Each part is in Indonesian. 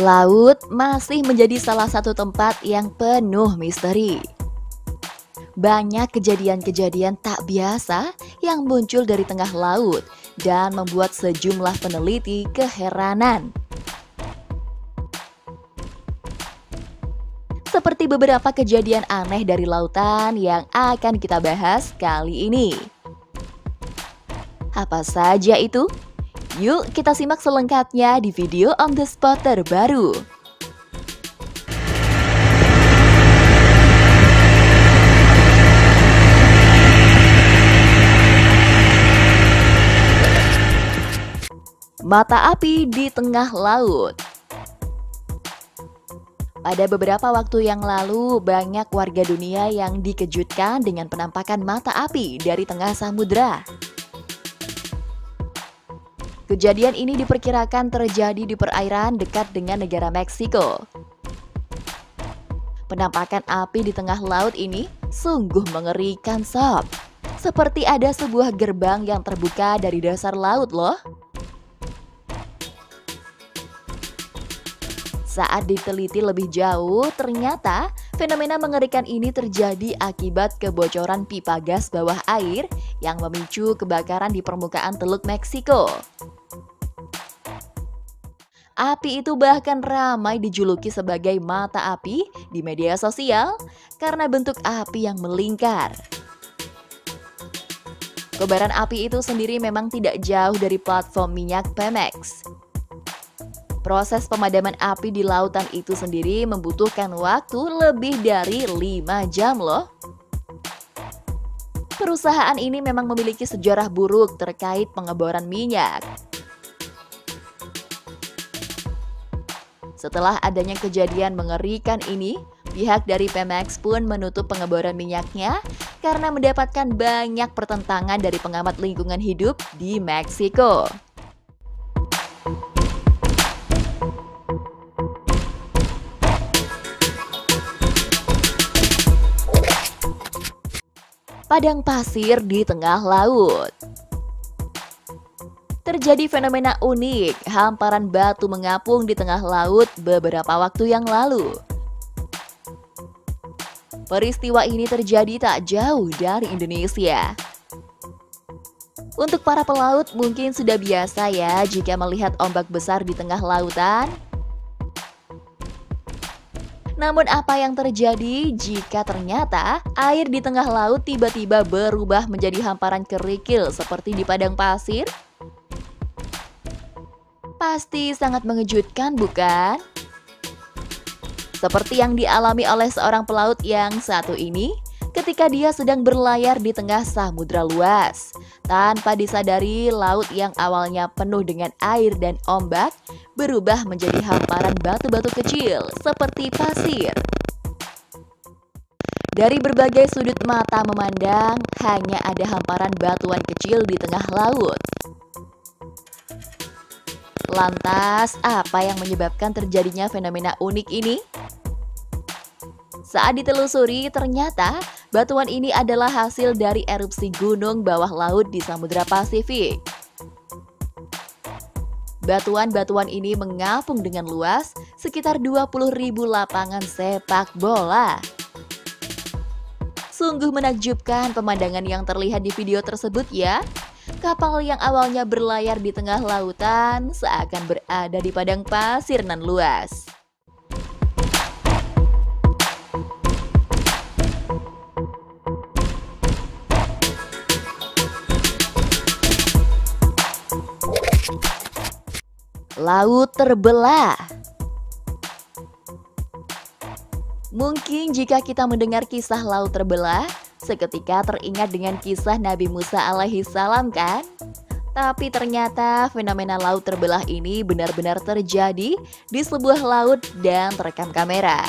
Laut masih menjadi salah satu tempat yang penuh misteri. Banyak kejadian-kejadian tak biasa yang muncul dari tengah laut dan membuat sejumlah peneliti keheranan. Seperti beberapa kejadian aneh dari lautan yang akan kita bahas kali ini. Apa saja itu? Yuk kita simak selengkapnya di video On The Spot terbaru. Mata api di tengah laut. Pada beberapa waktu yang lalu, banyak warga dunia yang dikejutkan dengan penampakan mata api dari tengah samudera. Kejadian ini diperkirakan terjadi di perairan dekat dengan negara Meksiko. Penampakan api di tengah laut ini sungguh mengerikan sob. Seperti ada sebuah gerbang yang terbuka dari dasar laut loh. Saat diteliti lebih jauh, ternyata fenomena mengerikan ini terjadi akibat kebocoran pipa gas bawah air yang memicu kebakaran di permukaan Teluk Meksiko. Api itu bahkan ramai dijuluki sebagai mata api di media sosial karena bentuk api yang melingkar. Kobaran api itu sendiri memang tidak jauh dari platform minyak Pemex. Proses pemadaman api di lautan itu sendiri membutuhkan waktu lebih dari 5 jam loh. Perusahaan ini memang memiliki sejarah buruk terkait pengeboran minyak. Setelah adanya kejadian mengerikan ini, pihak dari Pemex pun menutup pengeboran minyaknya karena mendapatkan banyak pertentangan dari pengamat lingkungan hidup di Meksiko. Padang pasir di tengah laut. Terjadi fenomena unik, hamparan batu mengapung di tengah laut beberapa waktu yang lalu. Peristiwa ini terjadi tak jauh dari Indonesia. Untuk para pelaut mungkin sudah biasa ya jika melihat ombak besar di tengah lautan. Namun apa yang terjadi jika ternyata air di tengah laut tiba-tiba berubah menjadi hamparan kerikil seperti di padang pasir? Pasti sangat mengejutkan, bukan? Seperti yang dialami oleh seorang pelaut yang satu ini ketika dia sedang berlayar di tengah samudra luas. Tanpa disadari, laut yang awalnya penuh dengan air dan ombak berubah menjadi hamparan batu-batu kecil seperti pasir. Dari berbagai sudut mata memandang, hanya ada hamparan batuan kecil di tengah laut. Lantas, apa yang menyebabkan terjadinya fenomena unik ini? Saat ditelusuri, ternyata batuan ini adalah hasil dari erupsi gunung bawah laut di Samudra Pasifik. Batuan-batuan ini mengapung dengan luas sekitar 20.000 lapangan sepak bola. Sungguh menakjubkan pemandangan yang terlihat di video tersebut ya. Kapal yang awalnya berlayar di tengah lautan seakan berada di padang pasir nan luas. Laut terbelah. Mungkin jika kita mendengar kisah laut terbelah, seketika teringat dengan kisah Nabi Musa alaihi salam kan? Tapi ternyata fenomena laut terbelah ini benar-benar terjadi di sebuah laut dan terekam kamera.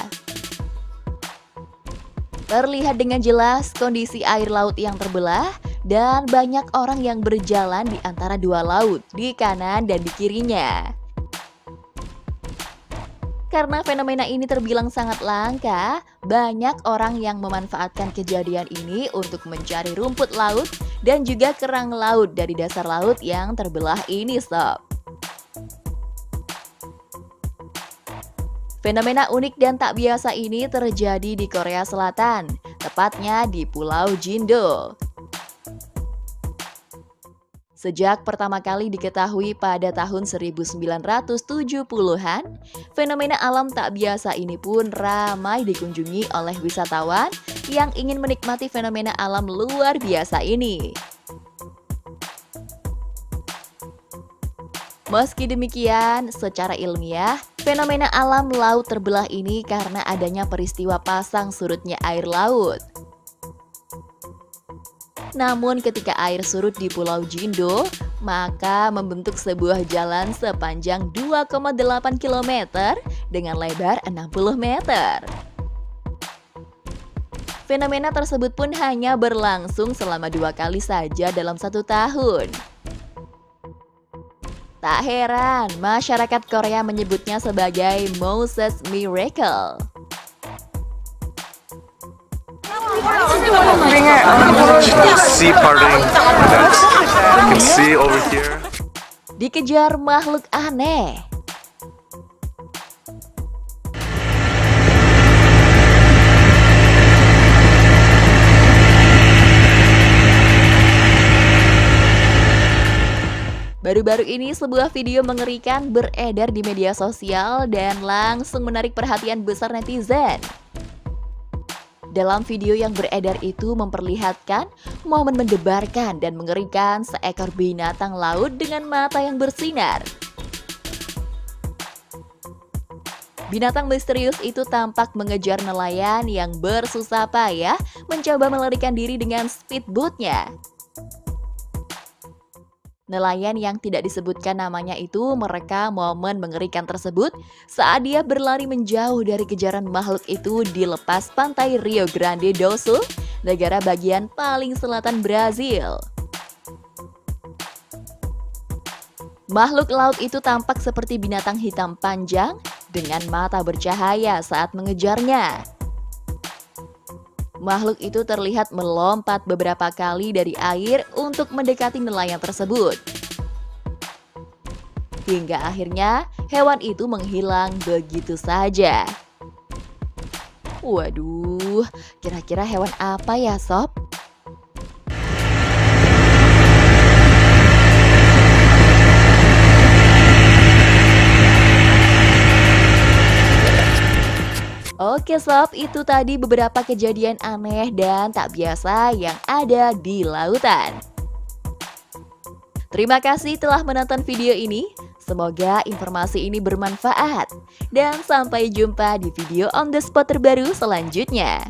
Terlihat dengan jelas kondisi air laut yang terbelah dan banyak orang yang berjalan di antara dua laut, di kanan dan di kirinya. Karena fenomena ini terbilang sangat langka, banyak orang yang memanfaatkan kejadian ini untuk mencari rumput laut dan juga kerang laut dari dasar laut yang terbelah ini sob. Fenomena unik dan tak biasa ini terjadi di Korea Selatan, tepatnya di Pulau Jindo. Sejak pertama kali diketahui pada tahun 1970-an, fenomena alam tak biasa ini pun ramai dikunjungi oleh wisatawan yang ingin menikmati fenomena alam luar biasa ini. Meski demikian, secara ilmiah, fenomena alam laut terbelah ini karena adanya peristiwa pasang surutnya air laut. Namun ketika air surut di Pulau Jindo, maka membentuk sebuah jalan sepanjang 2,8 km dengan lebar 60 meter. Fenomena tersebut pun hanya berlangsung selama 2 kali saja dalam 1 tahun. Tak heran, masyarakat Korea menyebutnya sebagai Moses Miracle. Sea parting. You can see over here. Dikejar makhluk aneh. Baru-baru ini sebuah video mengerikan beredar di media sosial dan langsung menarik perhatian besar netizen. Dalam video yang beredar itu memperlihatkan momen mendebarkan dan mengerikan seekor binatang laut dengan mata yang bersinar. Binatang misterius itu tampak mengejar nelayan yang bersusah payah mencoba melarikan diri dengan speedboatnya. Nelayan yang tidak disebutkan namanya itu merekam momen mengerikan tersebut saat dia berlari menjauh dari kejaran makhluk itu di lepas pantai Rio Grande do Sul, negara bagian paling selatan Brazil. Makhluk laut itu tampak seperti binatang hitam panjang dengan mata bercahaya saat mengejarnya. Makhluk itu terlihat melompat beberapa kali dari air untuk mendekati nelayan tersebut. Hingga akhirnya hewan itu menghilang begitu saja. Waduh, kira-kira hewan apa ya, Sob? Oke Sob, itu tadi beberapa kejadian aneh dan tak biasa yang ada di lautan. Terima kasih telah menonton video ini. Semoga informasi ini bermanfaat. Dan sampai jumpa di video on the spot terbaru selanjutnya.